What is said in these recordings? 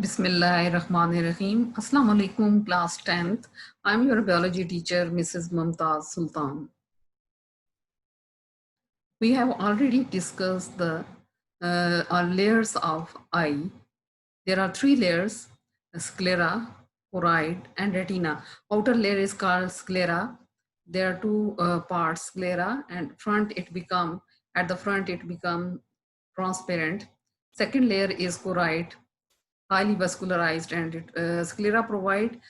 Bismillahirrahmanirrahim. Assalamu alaikum, class 10th. I'm your biology teacher, Mrs. Mumtaz Sultan. We have already discussed the layers of eye. There are three layers: sclera, choroid, and retina. Outer layer is called sclera. There are two parts, sclera, and at the front it become transparent. Second layer is choroid, highly vascularized, and sclera provide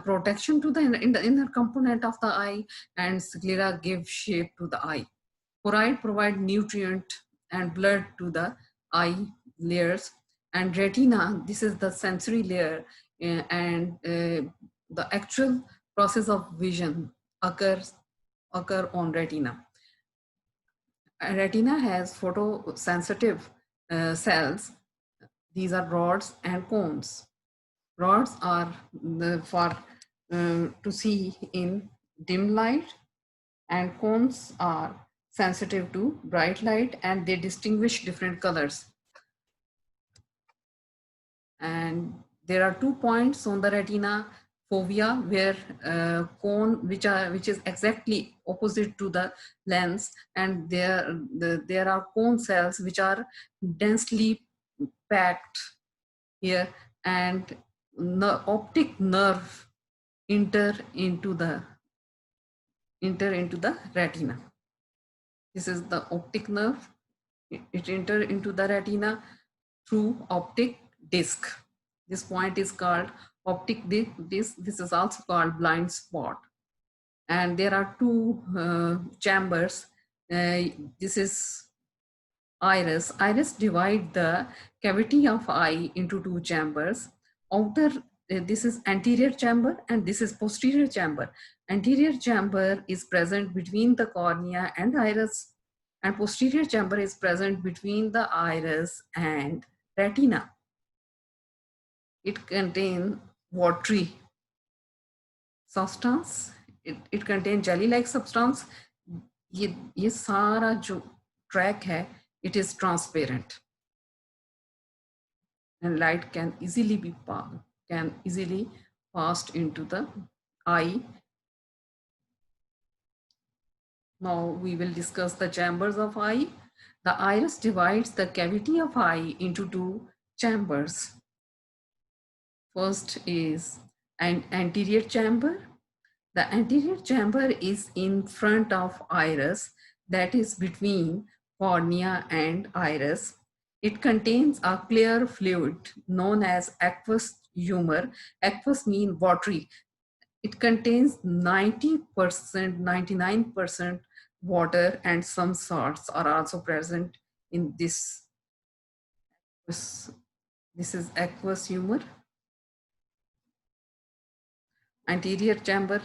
protection to in the inner component of the eye, and sclera give shape to the eye. Choroid provide nutrient and blood to the eye layers, and retina, this is the sensory layer, and the actual process of vision occur on retina. Retina has photosensitive cells. These are rods and cones. Rods are for to see in dim light, and cones are sensitive to bright light, and they distinguish different colors. And there are 2 points on the retina: fovea, where cone which is exactly opposite to the lens, and there are cone cells which are densely packed here, and the optic nerve enter into the retina. This is the optic nerve. It enter into the retina through optic disc. This point is called optic disc. This is also called blind spot. And there are two chambers. This is iris. Iris divide the cavity of eye into two chambers. Outer, this is anterior chamber, and this is posterior chamber. Anterior chamber is present between the cornea and iris, and posterior chamber is present between the iris and retina. It contains watery substance. It contains jelly-like substance. ये सारा जो track है, it is transparent, and light can easily passed into the eye. Now we will discuss the chambers of eye. The iris divides the cavity of eye into two chambers. First is an anterior chamber. The anterior chamber is in front of iris, that is between cornea and iris. It contains a clear fluid known as aqueous humor. Aqueous means watery. It contains 90%, 99% water, and some salts are also present in this. This is aqueous humor. Anterior chamber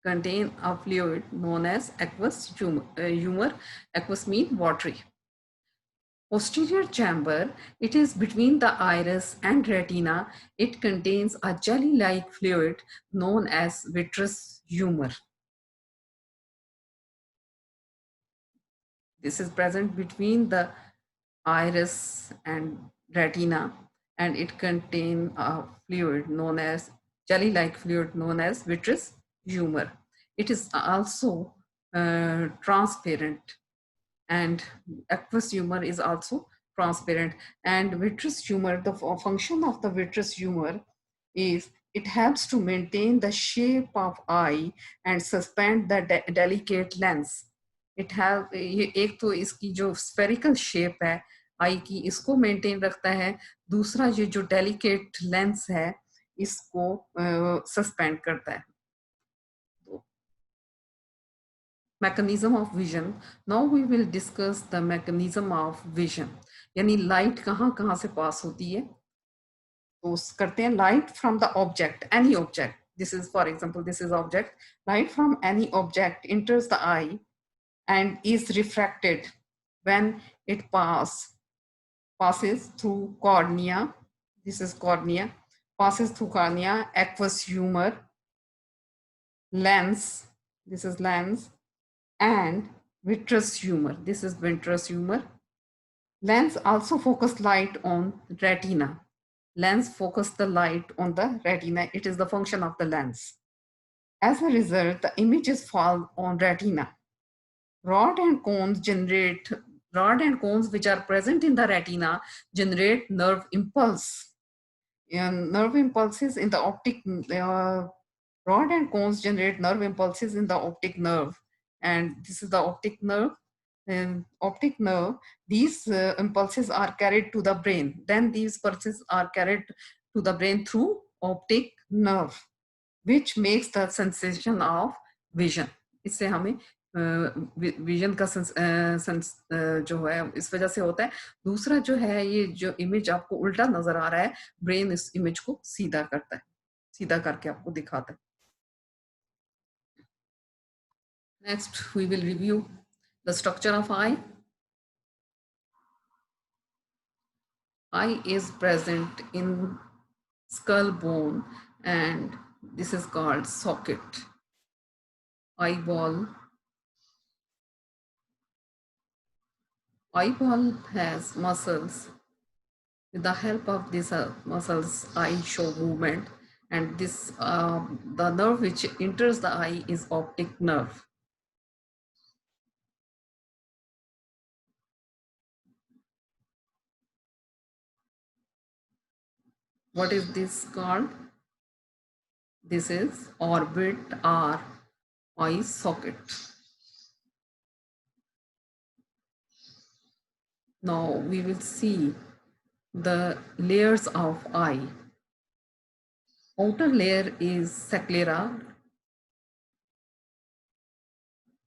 contain a fluid known as aqueous humor. Aqueous means watery. Posterior chamber, it is between the iris and retina. It contains a jelly-like fluid known as vitreous humor. This is present between the iris and retina, and it contains a fluid known as jelly-like fluid known as vitreous humor. It is also transparent, and aqueous humor is also transparent. And vitreous humor, the function of the vitreous humor is it helps to maintain the shape of eye and suspend the delicate lens. It have एक तो इसकी जो spherical shape है आई की, इसको maintain रखता है. दूसरा ये जो delicate lens है इसको suspend करता है. Mechanism of vision. Now we will discuss the mechanism of vision. यानी light कहाँ से pass होती है. तो करते हैं light from the object, any object. This is, for example, this is object. Light from any object enters the eye and is refracted when it passes through cornea. This is cornea. Passes through cornea, aqueous humor, lens. This is lens. And vitreous humor. This is vitreous humor. Lens also focus light on retina. Lens focus the light on the retina. It is the function of the lens. As a result, the images fall on retina. Rod and cones which are present in the retina generate nerve impulse. And nerve impulses in the optic rod and cones generate nerve impulses in the optic nerve, and this is the optic nerve. And optic nerve, these impulses are carried to the brain. Then these pulses are carried to the brain through optic nerve, which makes the sensation of vision. इससे हमें vision का जो है इस वजह से होता है. दूसरा जो है, ये जो इमेज आपको उल्टा नजर आ रहा है, ब्रेन इस इमेज को सीधा करता है, सीधा करके आपको दिखाता है. Next, we will review the structure of eye. Eye is present in skull bone, and this is called socket. Eyeball has muscles. With the help of these muscles, eye show movement, and this the nerve which enters the eye is optic nerve. What is this called? This is orbit or eye socket. Now we will see the layers of eye. Outer layer is sclera.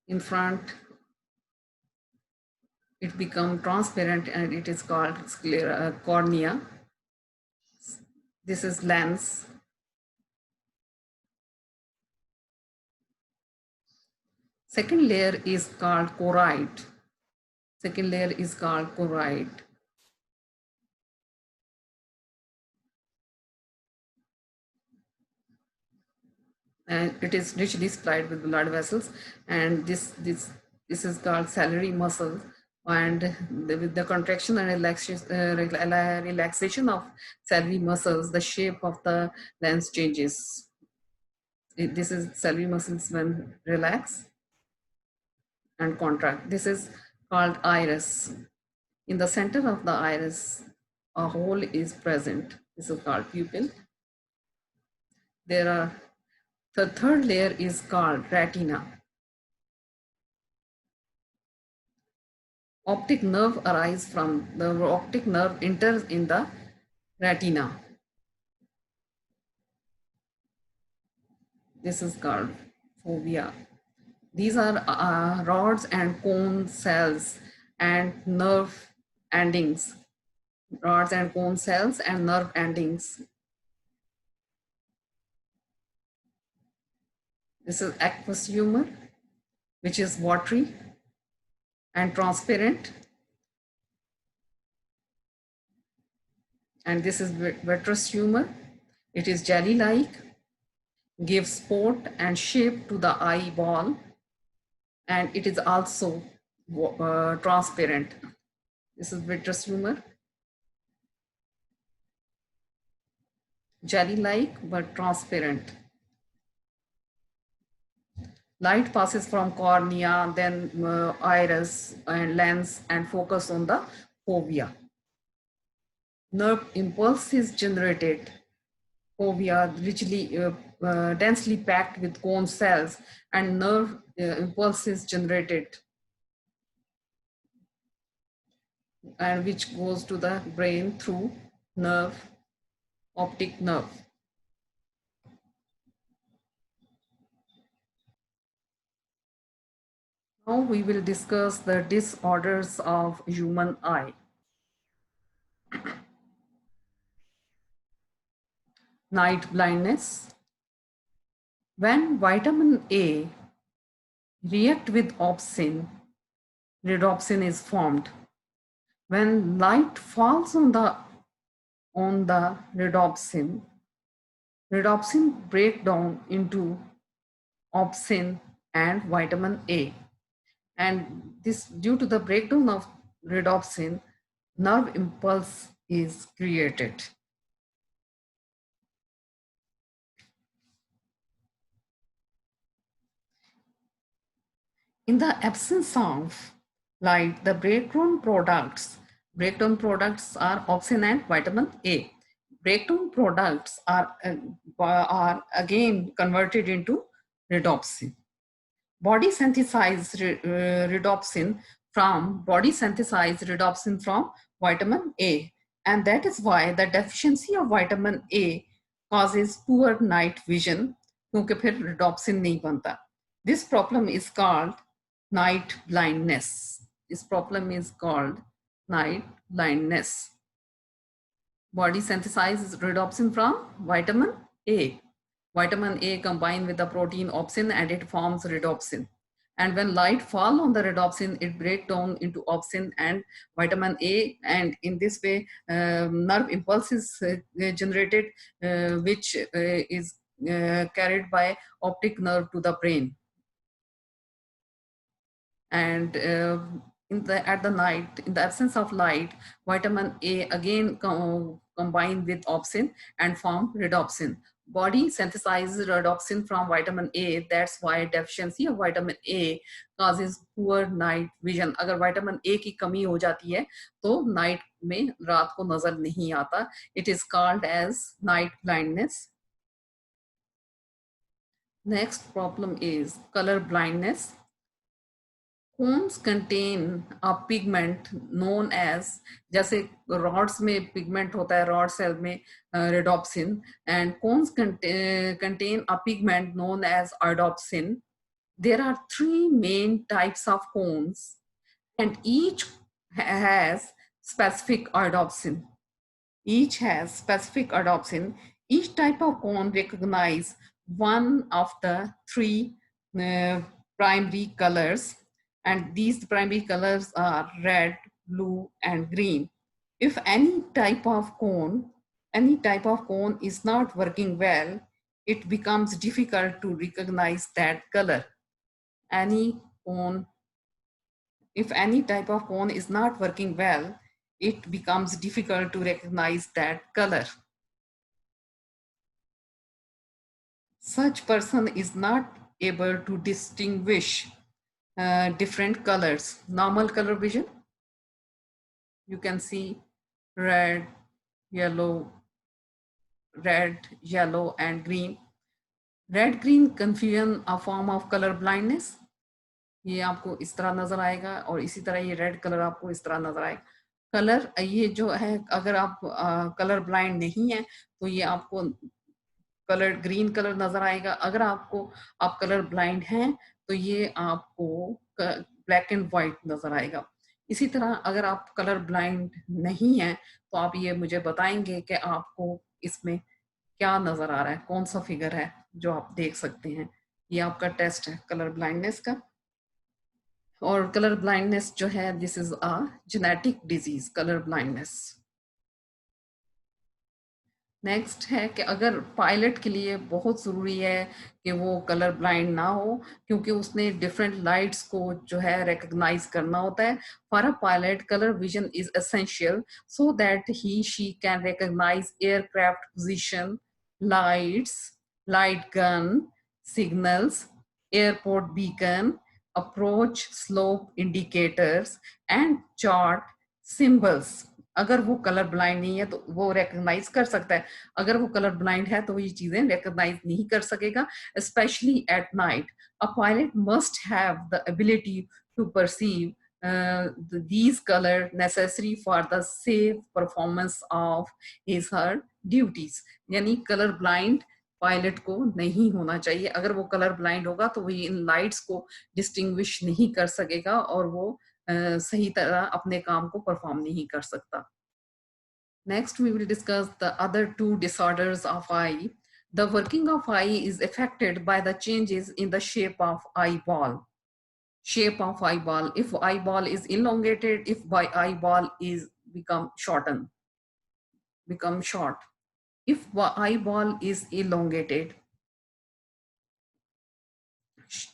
In front, it becomes transparent and it is called sclera, cornea. This is lens. Second layer is called choroid. Second layer is called choroid. And it is richly supplied with blood vessels. And this is called ciliary muscle. And with the contraction and relaxation of ciliary muscles, the shape of the lens changes. This is ciliary muscles when relax and contract. This is called iris. In the center of the iris, a hole is present. This is called pupil. The third layer is called retina. Optic nerve arises from the optic nerve enters in the retina. This is called fovea. These are rods and cone cells and nerve endings. Rods and cone cells and nerve endings. This is aqueous humor, which is watery and transparent. And this is vitreous humor. It is jelly-like, gives sport and shape to the eyeball, and it is also transparent. This is vitreous humor. Jelly-like but transparent. Light passes from cornea, then iris and lens, and focus on the fovea. Nerve impulse is generated. Fovea richly densely packed with cone cells, and nerve impulse is generated, and which goes to the brain through optic nerve. Now we will discuss the disorders of human eye. Night blindness. When vitamin A react with opsin, rhodopsin is formed. When light falls on the rhodopsin, break down into opsin and vitamin A. And this, due to the breakdown of rhodopsin, nerve impulse is created. In the absence of light, the breakdown products are opsin and vitamin A. Breakdown products are again converted into rhodopsin. Body synthesized rhodopsin from vitamin A, and that is why the deficiency of vitamin A causes poor night vision, क्योंकि फिर rhodopsin नहीं बनता. This problem is called night blindness. Body synthesizes rhodopsin from vitamin A. Vitamin A combine with the protein opsin and it forms rhodopsin. And when light fall on the rhodopsin, it breaks down into opsin and vitamin A. And in this way, nerve impulse is generated, which is carried by optic nerve to the brain. And at the night, in the absence of light, vitamin A again combine with opsin and form rhodopsin. Body synthesizes rhodopsin from vitamin A. That's why deficiency of vitamin A causes poor night vision. अगर vitamin A की कमी हो जाती है तो night में रात को नजर नहीं आता. It is called as night blindness. Next problem is color blindness. Cones contain a pigment known as, जैसे rods में pigment होता है, rod cell में rhodopsin, and cones contain a pigment known as iodopsin. There are three main types of cones, and each has specific iodopsin. Each type of cone recognize one of the three primary colors, and these primary colors are red, blue, and green. If any type of cone is not working well, it becomes difficult to recognize that color. If any type of cone is not working well, it becomes difficult to recognize that color. Such person is not able to distinguish different colors. Normal color vision, you can see red, yellow, and green. Red green confusion a form of color blindness. ये आपको इस तरह नजर आएगा और इसी तरह ये रेड कलर आपको इस तरह नजर आएगा. कलर ये जो है, अगर आप कलर ब्लाइंड नहीं है तो ये आपको कलर ग्रीन कलर नजर आएगा. अगर आप कलर ब्लाइंड हैं तो ये आपको ब्लैक एंड व्हाइट नजर आएगा. इसी तरह अगर आप कलर ब्लाइंड नहीं हैं तो आप ये मुझे बताएंगे कि आपको इसमें क्या नजर आ रहा है, कौन सा फिगर है जो आप देख सकते हैं. ये आपका टेस्ट है कलर ब्लाइंडनेस का. और कलर ब्लाइंडनेस जो है, this is a genetic disease, colour blindness. Next है कि अगर पायलट के लिए बहुत ज़रूरी है कि वो कलर ब्लाइंड ना हो, क्योंकि उसने डिफरेंट लाइट्स को जो है रिकग्नाइज करना होता है. For a pilot colour vision is essential so that he she can recognise aircraft position, lights, light gun signals, airport beacon, approach slope indicators and chart symbols. अगर वो कलर ब्लाइंड नहीं है तो वो रिकॉग्नाइज कर सकता है. अगर वो कलर ब्लाइंड है तो ये चीजें रिकॉग्नाइज नहीं कर सकेगा, specially at night. A pilot must have the ability to perceive these color necessary for the safe performance of his her duties. यानी कलर ब्लाइंड पायलट को नहीं होना चाहिए. अगर वो कलर ब्लाइंड होगा तो वो इन लाइट्स को डिस्टिंग्विश नहीं कर सकेगा और वो सही तरह अपने काम को परफॉर्म नहीं कर सकता. Next, we will discuss the other two disorders of eye. The working of eye is affected by the changes in the shape of eyeball. If eyeball is elongated, if eyeball is become short. If eyeball is elongated,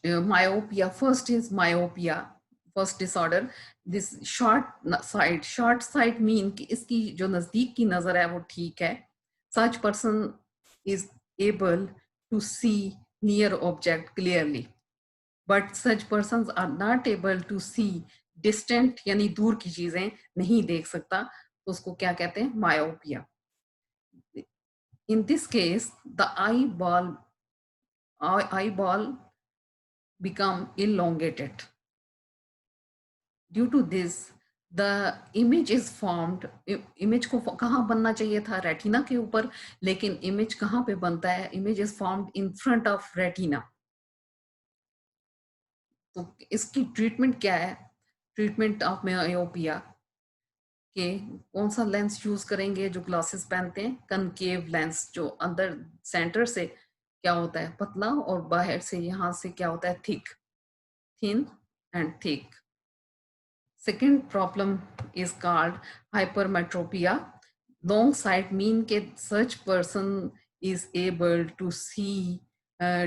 myopia. First is myopia, first disorder. This short sight mean कि इसकी जो नजदीक की नजर है वो ठीक है. Such person is able to see near object clearly. but such persons are not able to see distant यानी दूर की चीजें नहीं देख सकता, तो उसको क्या कहते हैं? myopia. In this case, the eyeball become elongated. Due to this, the image is formed. Image को कहाँ बनना चाहिए था? रेटिना के ऊपर, लेकिन image कहाँ पे बनता है? Image is formed in front of retina. तो इसकी ट्रीटमेंट क्या है? ट्रीटमेंट ऑफ मायोपिया के कौन सा लेंस यूज करेंगे? जो ग्लासेस पहनते हैं, कनकेव लेंस, जो अंदर सेंटर से क्या होता है? पतला, और बाहर से यहाँ से क्या होता है? Thick, thin and thick. Second problem is called hypermetropia. Long sight mean that such person is able to see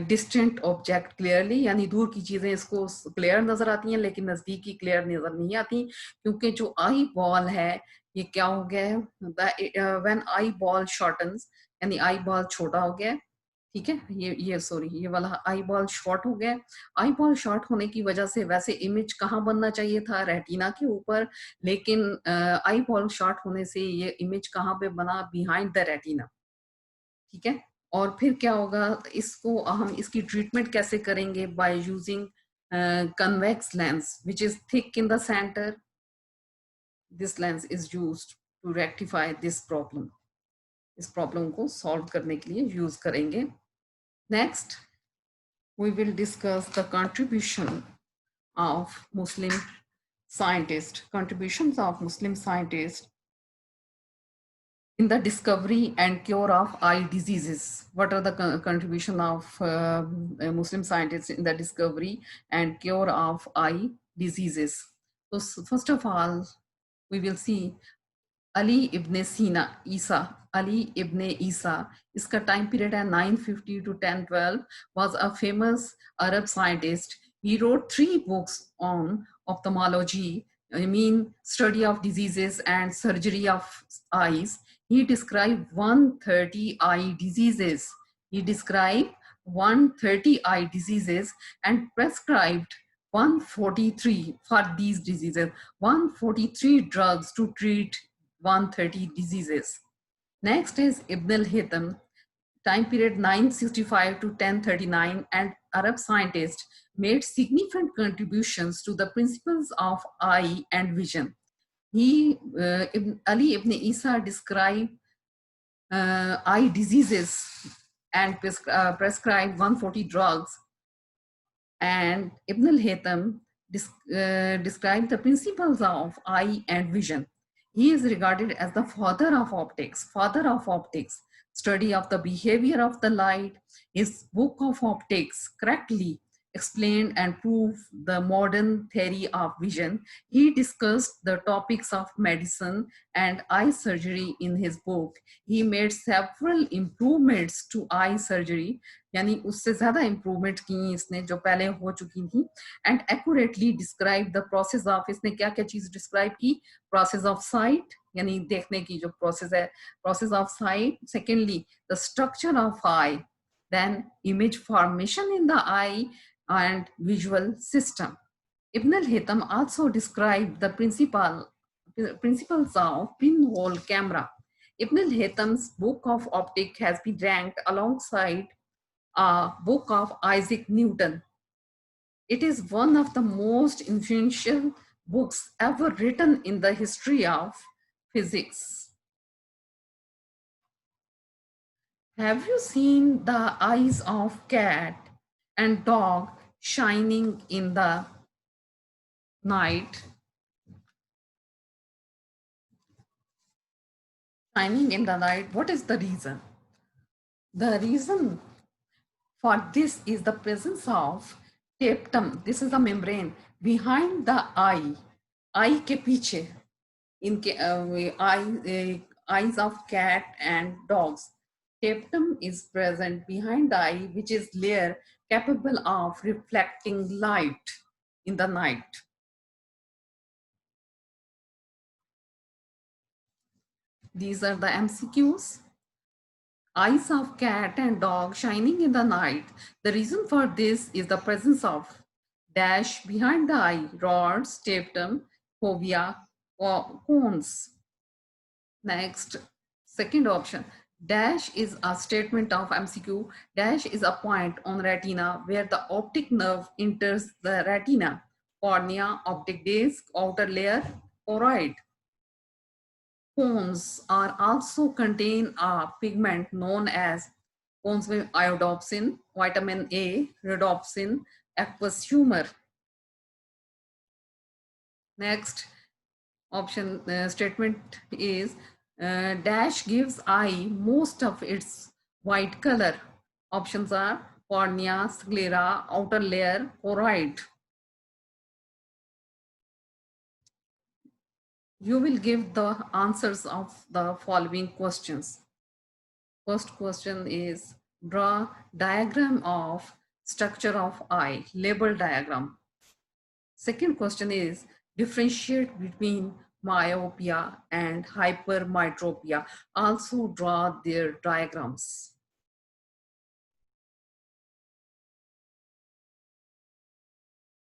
distant object clearly, यानी दूर की चीजें इसको क्लियर नजर आती हैं, लेकिन नजदीक की क्लियर नजर नहीं आती, क्योंकि जो आई बॉल है ये क्या हो गया है? व्हेन आई बॉल शॉर्टन्स, यानी आई बॉल छोटा हो गया है. ठीक है, ये सॉरी, ये वाला आई बॉल शॉर्ट हो गया. आई बॉल शॉर्ट होने की वजह से वैसे इमेज कहाँ बनना चाहिए था? रेटिना के ऊपर, लेकिन आई बॉल शॉर्ट होने से ये इमेज कहाँ पे बना? Behind the retina. ठीक है, और फिर क्या होगा? इसको हम इसकी ट्रीटमेंट कैसे करेंगे? By using convex lens which is thick in the centre. This lens is used to rectify this problem. इस प्रॉब्लम को सॉल्व करने के लिए यूज करेंगे. Next, we will discuss the contribution of Muslim scientists, contributions of Muslim scientists in the discovery and cure of eye diseases. What are the contribution of Muslim scientists in the discovery and cure of eye diseases? So first of all, we will see Ali ibn Sina, Isa, Ali ibn Isa, इसका time period है 950 to 1012, was a famous Arab scientist. He wrote 3 books on ophthalmology, I mean study of diseases and surgery of eyes. He described 130 eye diseases. He described 130 eye diseases and prescribed 143 for these diseases, 143 drugs to treat 130 diseases. Next is Ibn al-Haytham, time period 965 to 1039, and Arab scientist, made significant contributions to the principles of eye and vision. Ali ibn Isa described eye diseases and prescribed 140 drugs, and Ibn al-Haytham described the principles of eye and vision. He is regarded as the father of optics, study of the behavior of the light. His book of optics correctly explained and proved the modern theory of vision. He discussed the topics of medicine and eye surgery in his book. He made several improvements to eye surgery, यानी उससे ज्यादा improvement की इसने जो पहले हो चुकी थी, and accurately describe the process of, इसने क्या क्या चीज डिस्क्राइब की? प्रोसेस ऑफ साइट, यानी देखने की जो प्रोसेस है, process of sight. Secondly, the structure of eye, then image formation in the eye and visual system. Ibn al-Haytham also described the principles of pinhole camera. Ibn al-Haytham's book of optic has been ranked alongside a book of Isaac Newton. It is one of the most influential books ever written in the history of physics. Have you seen the eyes of cat and dog shining in the night? Shining in the night, what is the reason? The reason for this is the presence of tapetum. This is the membrane behind the eye. Eye के पीछे, इनके eyes of cat and dogs. Tapetum is present behind the eye, which is layer capable of reflecting light in the night. These are the MCQs. Eyes of cat and dog shining in the night. The reason for this is the presence of Dash behind the eye, rods, tapetum, fovea, cones. Next, second option. Dash is a statement of MCQ. Dash is a point on retina where the optic nerve enters the retina. Cornea, optic disc, outer layer, choroid. Cones are also contain a pigment known as cones with iodopsin, vitamin A, rhodopsin, aqueous humor. Next option statement is dash gives eye most of its white color. Options are cornea, sclera, outer layer, choroid. You will give the answers of the following questions. First question is draw diagram of structure of eye, label diagram. Second question is differentiate between myopia and hypermetropia. Also draw their diagrams.